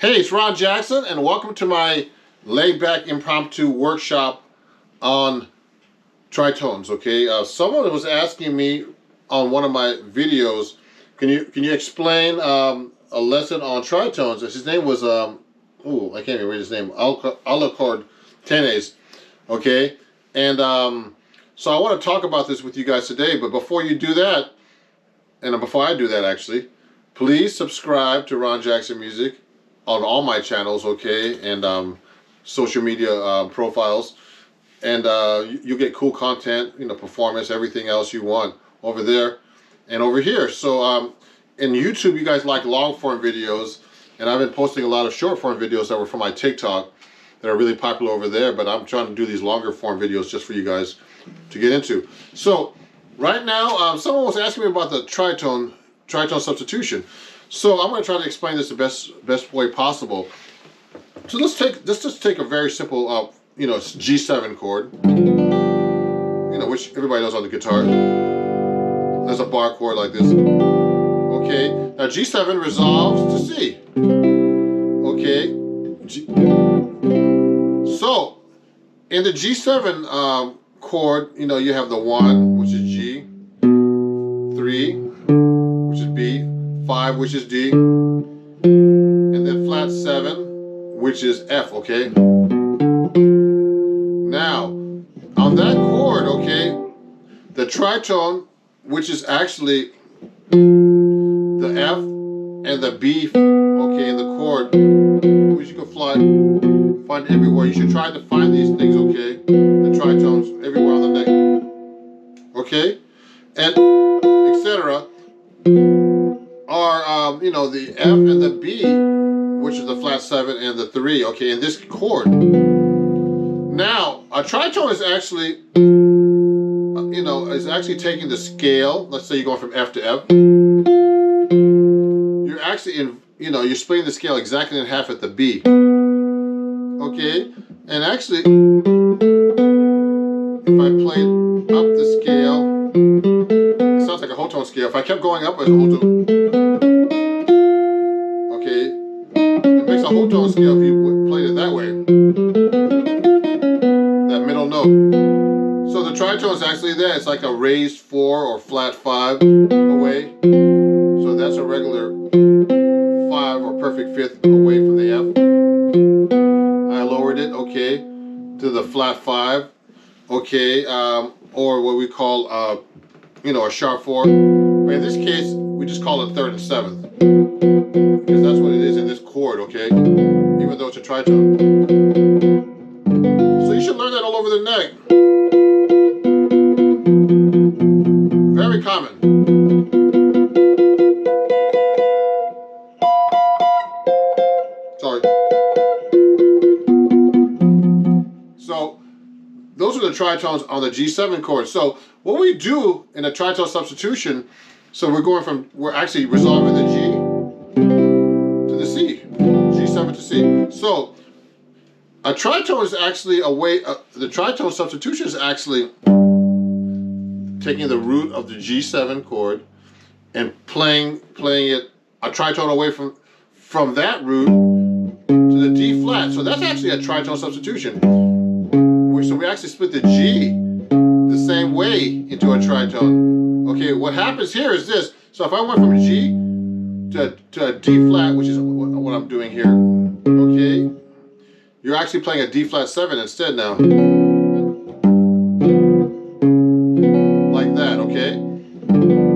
Hey, it's Ron Jackson, and welcome to my laid-back impromptu workshop on tritones. Okay, someone was asking me on one of my videos, can you explain a lesson on tritones? His name was I can't even read his name, Alucard Tepes. Okay, and so I want to talk about this with you guys today. But before you do that, and before I do that, actually, please subscribe to Ron Jackson Music on all my channels, okay, and social media profiles, and you get cool content, performance, everything else you want over there and over here. So in YouTube, you guys like long form videos, and I've been posting a lot of short form videos that were from my TikTok that are really popular over there, but I'm trying to do these longer form videos just for you guys to get into. So right now, someone was asking me about the Tritone Substitution. So I'm going to try to explain this the best way possible. So let's just take a very simple, it's G7 chord, which everybody knows on the guitar. There's a bar chord like this. Okay, now G7 resolves to C. Okay, so in the G7 chord, you have the 1, which is G, 3, which is B, 5, which is D, and then flat 7, which is F, okay? Now, on that chord, okay, the tritone, which is actually the F and the B, okay, in the chord, which you can find everywhere. You should try to find these things, okay? The tritones everywhere on the neck, okay? And etc. are, the F and the B, which is the flat 7 and the 3, okay, in this chord. Now, a tritone is actually, is actually taking the scale. Let's say you're going from F to F. You're actually you're splitting the scale exactly in half at the B. Okay, and actually, if I played up the scale, it sounds like a whole tone scale. If I kept going up as a whole tone, okay, it makes a whole tone scale if you played it that way. That middle note. So the tritone is actually there. It's like a raised 4 or flat 5 away. So that's a regular 5 or perfect 5th away from the F. I lowered it, okay, to the flat 5, okay, or what we call, a sharp 4. But in this case, we just call it 3rd and 7th, because that's what it is in this chord, okay, even though it's a tritone. So you should learn that all over the neck. Very common. Sorry. So those are the tritones on the G7 chord. So what we do in a tritone substitution, so we're actually resolving the G to the C, G7 to C. So a tritone is actually the tritone substitution is actually taking the root of the G7 chord and playing it a tritone away from that root to the D flat. So that's actually a tritone substitution. So we actually split the G the same way into a tritone. Okay, what happens here is this. So if I went from G to a D flat, which is what I'm doing here, okay, you're actually playing a D flat 7 instead now. Like that, okay?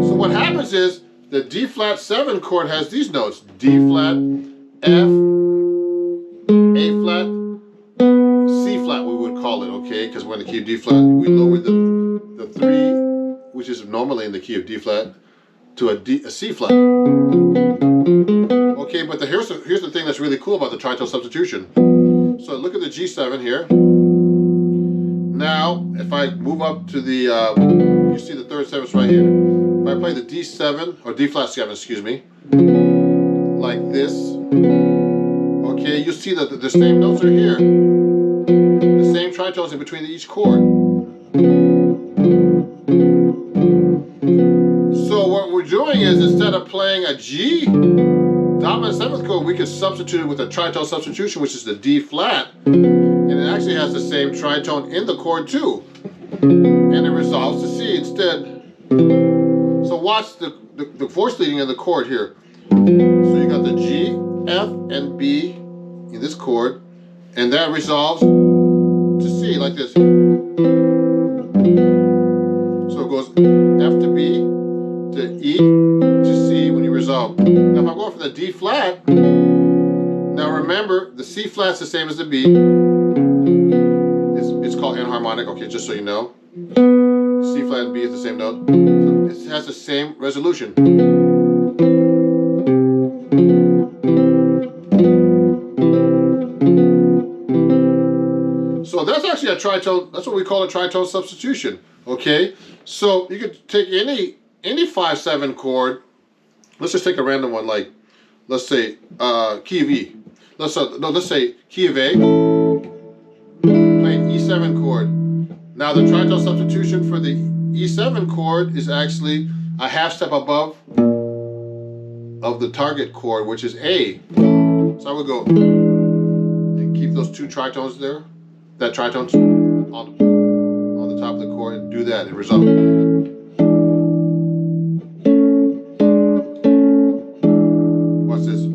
So what happens is the D flat 7 chord has these notes: D flat, F, A flat, C flat, we would call it, okay? Because we're in the key of D flat. We lowered the 3, which is normally in the key of D flat, to a C flat. Okay, but here's the thing that's really cool about the tritone substitution. So look at the G7 here. Now, if I move up to the, you see the 3rd, 7th right here. If I play the D7, or D flat 7, excuse me, like this, okay, you see that the same notes are here. The same tritones in between each chord. So what we're doing is, instead of playing a G dominant 7th chord, we could substitute it with a tritone substitution, which is the D flat, and it actually has the same tritone in the chord too, and it resolves to C instead. So watch the voice leading in the chord here. So you got the G, F, and B in this chord, and that resolves to C like this. So it goes F to B to E to C when you resolve. Now if I go for the D flat, now remember the C flat's the same as the B. It's called enharmonic, okay, just so you know. C flat and B is the same note. So it has the same resolution. So that's actually a tritone, that's what we call a tritone substitution, okay? So you could take any 5/7 chord. Let's just take a random one, like let's say key of E. Let's say key of A, playing E7 chord. Now the tritone substitution for the E7 chord is actually a half step above of the target chord, which is A. So I would go and keep those two tritones there, that tritone on the top of the chord, and do that and resolve. Watch this.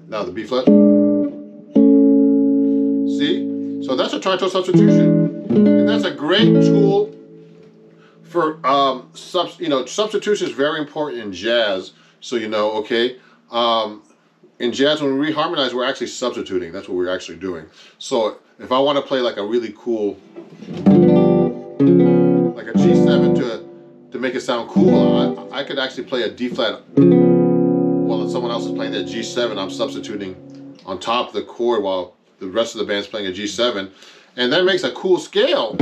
Now the B flat. See? So that's a tritone substitution. And that's a great tool for substitution is very important in jazz, so you know, okay. In jazz, when we reharmonize, we're actually substituting. That's what we're actually doing. So if I want to play like a really cool, like a G7 to make it sound cool, I could actually play a D flat while someone else is playing that G7. I'm substituting on top of the chord while the rest of the band's playing a G7. And that makes a cool scale.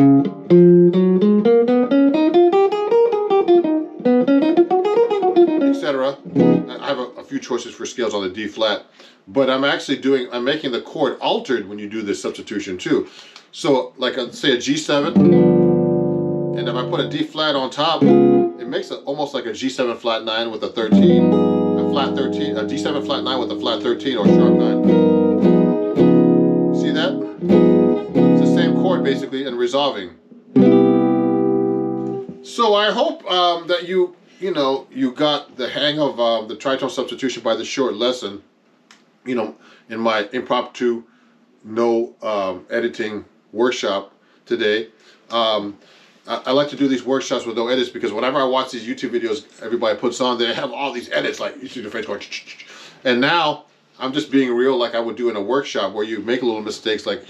Etc. I have a few choices for scales on the D flat, but I'm making the chord altered when you do this substitution too. So like say a G7, and if I put a D flat on top, it makes it almost like a G7 flat 9 with a 13, a flat 13, a D7 flat 9 with a flat 13 or sharp 9. See that? It's the same chord basically and resolving. So I hope that you got the hang of the tritone substitution by this short lesson, in my impromptu, no editing workshop today. I like to do these workshops with no edits because whenever I watch these YouTube videos everybody puts on, they have all these edits, like you see the face going, and now I'm just being real like I would do in a workshop where you make little mistakes, like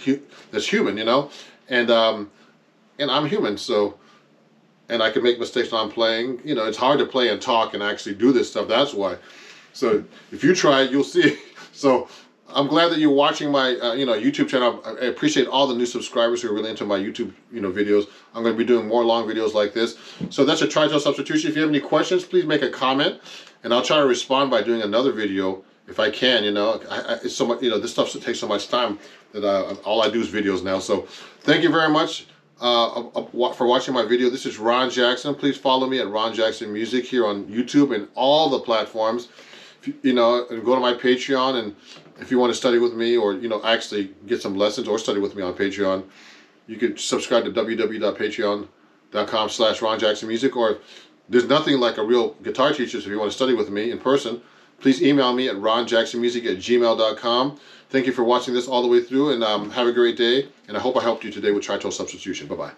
that's human, and I'm human, so. And I can make mistakes when I'm playing. It's hard to play and talk and actually do this stuff. That's why. So if you try it, you'll see. So I'm glad that you're watching my YouTube channel. I appreciate all the new subscribers who are really into my YouTube videos. I'm going to be doing more long videos like this. So that's a tritone substitution. If you have any questions, please make a comment, and I'll try to respond by doing another video if I can. It's so much. This stuff takes so much time that all I do is videos now. So thank you very much for watching my video. This is Ron Jackson. Please follow me at Ron Jackson Music here on YouTube and all the platforms. And go to my Patreon, and if you want to study with me or actually get some lessons or study with me on Patreon, you can subscribe to www.patreon.com/Ron Jackson Music. Or there's nothing like a real guitar teacher, so if you want to study with me in person, please email me at ronjacksonmusic@gmail.com. Thank you for watching this all the way through, and have a great day, and I hope I helped you today with tritone substitution. Bye-bye.